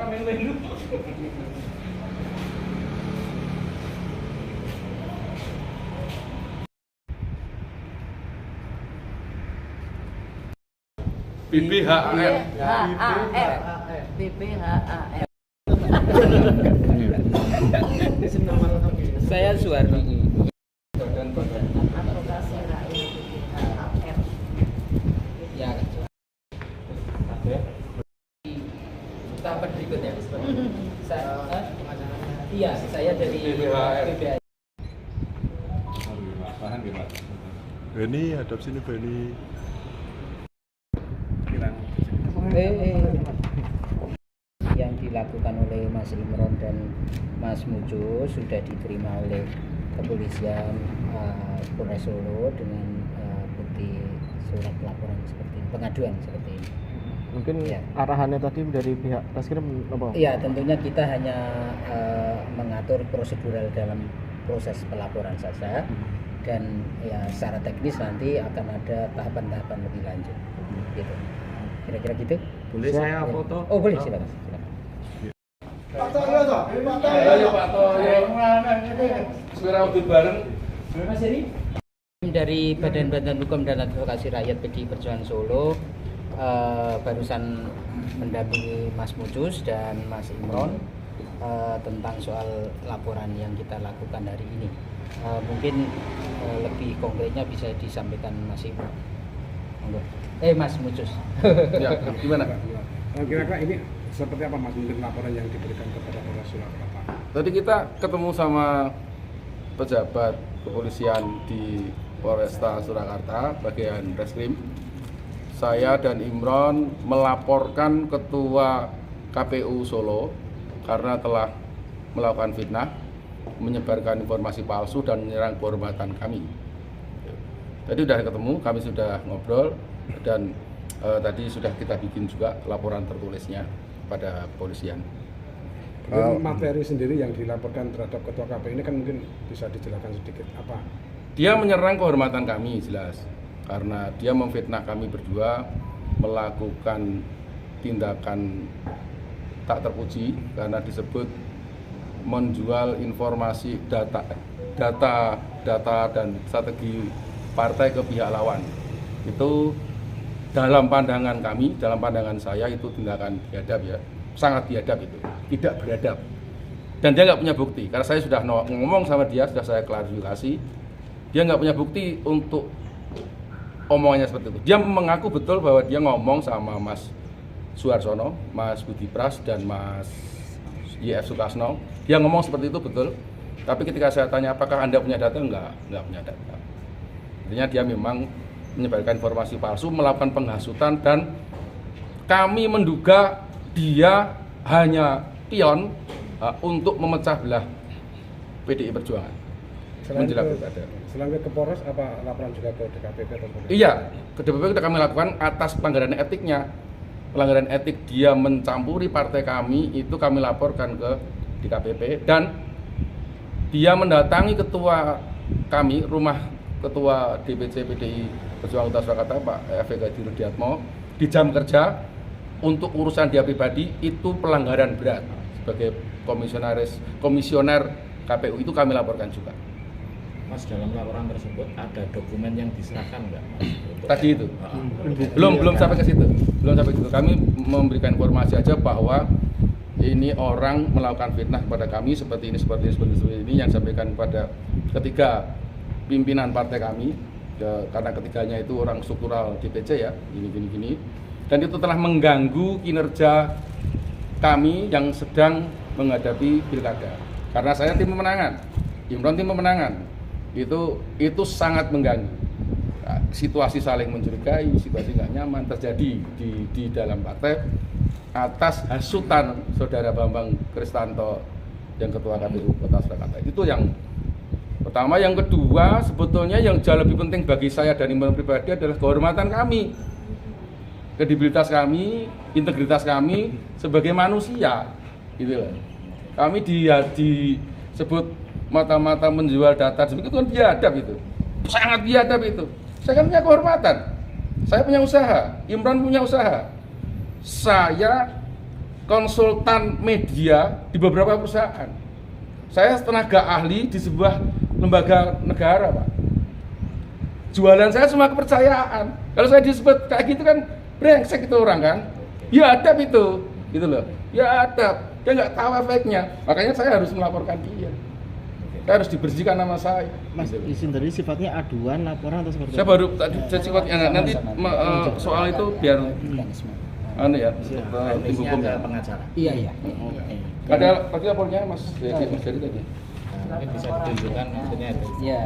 BPHAF. Saya Suwarni. Advokasi rakyat BPHAF. Ya. Tahapan berikutnya. Iya, saya dari BPHAF. Beni, hadap sini Beni. Yang dilakukan oleh Mas Imron dan Mas Mujo sudah diterima oleh kepolisian Polres Solo dengan bukti surat laporan seperti ini, pengaduan seperti ini. Mungkin Ya. arahannya tadi dari pihak Reskrim apa? Iya, tentunya kita hanya mengatur prosedural dalam proses pelaporan saja, dan ya secara teknis nanti akan ada tahapan-tahapan lebih lanjut. Gitu. Kira-kira gitu? Boleh saya foto? Oh, boleh, silakan. Silakan. Ayo Pak Toyo. Suara audit bareng. Mas Heri? Dari Badan Hukum dan Advokasi Rakyat PDI Perjuangan Solo barusan mendampingi Mas Mucus dan Mas Imron tentang soal laporan yang kita lakukan hari ini. Mungkin lebih konkretnya bisa disampaikan Mas Imron. Mas Mucus. Ya, gimana? Kira-kira ini seperti apa Mas mungkin laporan yang diberikan kepada Polres Surakarta? Tadi kita ketemu sama pejabat kepolisian di Polresta Surakarta bagian Reskrim. Saya dan Imron melaporkan Ketua KPU Solo karena telah melakukan fitnah, menyebarkan informasi palsu dan menyerang kehormatan kami. Tadi sudah ketemu, kami sudah ngobrol, dan tadi sudah kita bikin juga laporan tertulisnya pada polisian. Kemudian materi sendiri yang dilaporkan terhadap Ketua KPU ini kan mungkin bisa dijelaskan sedikit apa? Dia menyerang kehormatan kami jelas, karena dia memfitnah kami berdua, melakukan tindakan tak terpuji karena disebut menjual informasi data dan strategi partai ke pihak lawan. Itu dalam pandangan kami, dalam pandangan saya itu tindakan biadab ya, sangat biadab itu, tidak beradab. Dan dia nggak punya bukti, karena saya sudah ngomong sama dia, sudah saya klarifikasi, dia nggak punya bukti untuk omongannya seperti itu. Dia mengaku betul bahwa dia ngomong sama Mas Suarsono, Mas Budi Pras, dan Mas YF Sukasno. Dia ngomong seperti itu betul, tapi ketika saya tanya apakah Anda punya data, enggak punya data. Artinya dia memang menyebarkan informasi palsu, melakukan penghasutan, dan kami menduga dia hanya pion untuk memecah belah PDI Perjuangan. Selain ke Polres, apa laporan juga ke DKPP atau Polres? Iya, ke DPP kita kami lakukan atas pelanggaran etiknya. Pelanggaran etik dia mencampuri partai kami, itu kami laporkan ke DKPP, dan dia mendatangi ketua kami, rumah ketua DPC PDI Perjuangan Kota Surakarta, Pak F.G. Rudiatmo, di jam kerja untuk urusan dia pribadi. Itu pelanggaran berat. Sebagai komisioner KPU itu kami laporkan juga. Mas, dalam laporan tersebut ada dokumen yang diserahkan nggak, Mas? Tadi itu belum sampai ke situ, Kami memberikan informasi aja bahwa ini orang melakukan fitnah kepada kami seperti ini yang disampaikan kepada ketiga pimpinan partai kami, karena ketiganya itu orang struktural DPC ya, gini, dan itu telah mengganggu kinerja kami yang sedang menghadapi pilkada. Karena saya tim pemenangan, Imron tim pemenangan, itu sangat mengganggu. Nah, situasi saling mencurigai, situasi nggak nyaman terjadi di dalam partai atas hasutan Saudara Bambang Kristanto yang Ketua KPU Kota Surakarta. Itu yang pertama. Yang kedua, sebetulnya yang jauh lebih penting bagi saya dan Imron pribadi adalah kehormatan kami, kredibilitas kami, integritas kami sebagai manusia, gitu loh. Kami disebut mata-mata menjual data, itu kan biadab itu, sangat biadab itu. Saya kan punya kehormatan, saya punya usaha, Imron punya usaha. Saya konsultan media di beberapa perusahaan. Saya tenaga ahli di sebuah lembaga negara, Pak. Jualan saya cuma kepercayaan. Kalau saya disebut kayak gitu kan brengsek itu orang kan. Ya adab itu, gitu loh. Ya adab. Dia nggak tahu efeknya. Makanya saya harus melaporkan dia. Saya harus dibersihkan nama saya. Mas, izin tadi sifatnya aduan, laporan atau seperti Saya baru tadi saya sifatnya nanti soal itu biar anu ya untuk tim Teknisnya hukum ada ya. pengacara. Iya, iya. Oke. Ada tadi lapornya Mas Jadi tadi. Nah, mungkin bisa ditunjukkan maksudnya itu. Iya.